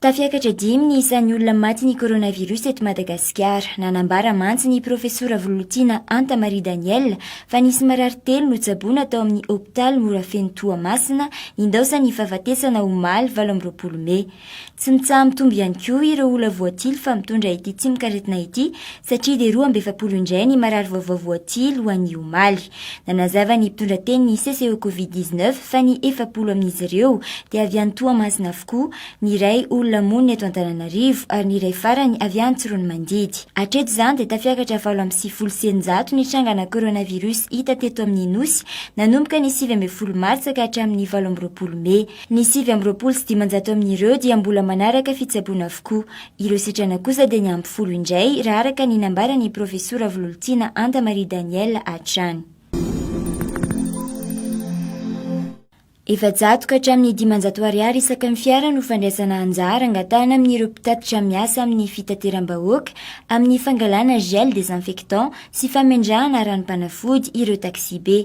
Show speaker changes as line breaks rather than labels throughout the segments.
Tafiakatra 5 ny isan'ny olona maty ny coronavirus eto Madagasikara. Nanambara mantsy ny profesora Volontina Anta Marie Daniel fa nisy marary 3 notsaboina tao amin'ny hôpitaly Morafeno Toamasina nindaosa ny fahafatesana omaly 18 Mey. Tsy mitsaha mitombo ihany koa ireo olona voatily fa mitondra ity tsy mikaretina ity satria dia 12 indray ny marary vaovao voatily ho an'ny omaly. Nanazava ny mpitondra teny ny CCO Covid-19 fa ny 70 amin'izy ireo dia avy any Toamasina avokoa, ny iray olona monina eto Antananarivo ary ny iray farany avy any Tsoronomandidy. Hatreto izany dia tafiakatra 7,900 ny trangana coronavirus hita teto amin'ny Nosy nanomboka ny 9 Martsa ka hatramin'ny 18 Mey. Ny 9,900 amin'ireo dia mbola manaraka fitsaboana avokoa. Ireo sitrana kosa dia ny ampy 10 indray raha araka ny nambarany profesora Volontina Anta Marie Daniel hatrany. Efa-jato ka hatramin'ny 500 ariary isaka ny fiara no fandraisana anjara angatahana amin'ireo mpitatitra miasa amin'ny fitateram-bahoaka amin'ny fangalana gel désinfectant sy famindrahana ranom-panafody ireo taxi be.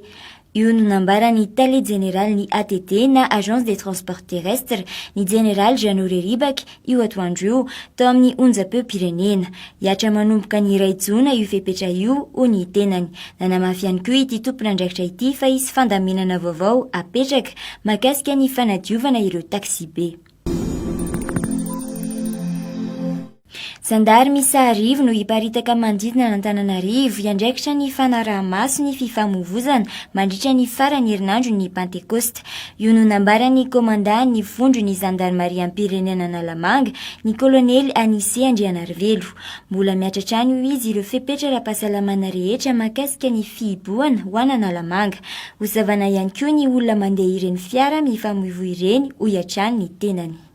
Io no nambarany tale général ny ATT na Agence des Transports Terrestres ny général Jeannot Ribaka io atoandro io tao amin'ny onjam-peo-pirenena. Hiatra manomboka ny iray jona io fepetra io ho ny tenany. Nanamafy ihany koa ity tompon'andraikitra ity fa isy fandamenana vaovao apetraka mahakasika ny fanadiovana ireo taxi be. Zandary misa 10 no hiparitaka manodidina n'Antananarivo hiandraikitra ny fanaraha-maso ny fifamoivoizana mandritra ny farany herinandro ny Pentecoste. Io no nambarany komandant ny vondro ny zandarmaria am-pirenena Analamanga ny kolonely Anise Andrianarivelo. Mbola miatratrany io izy ireo fepetra ara-pahasalamana rehetra mahakasika ny fihibohana ho an'ny Analamanga. Hozavana ihany koa ny olona mandeha ireny fiara mifamoivoy ireny ho hiatrany ny tenany.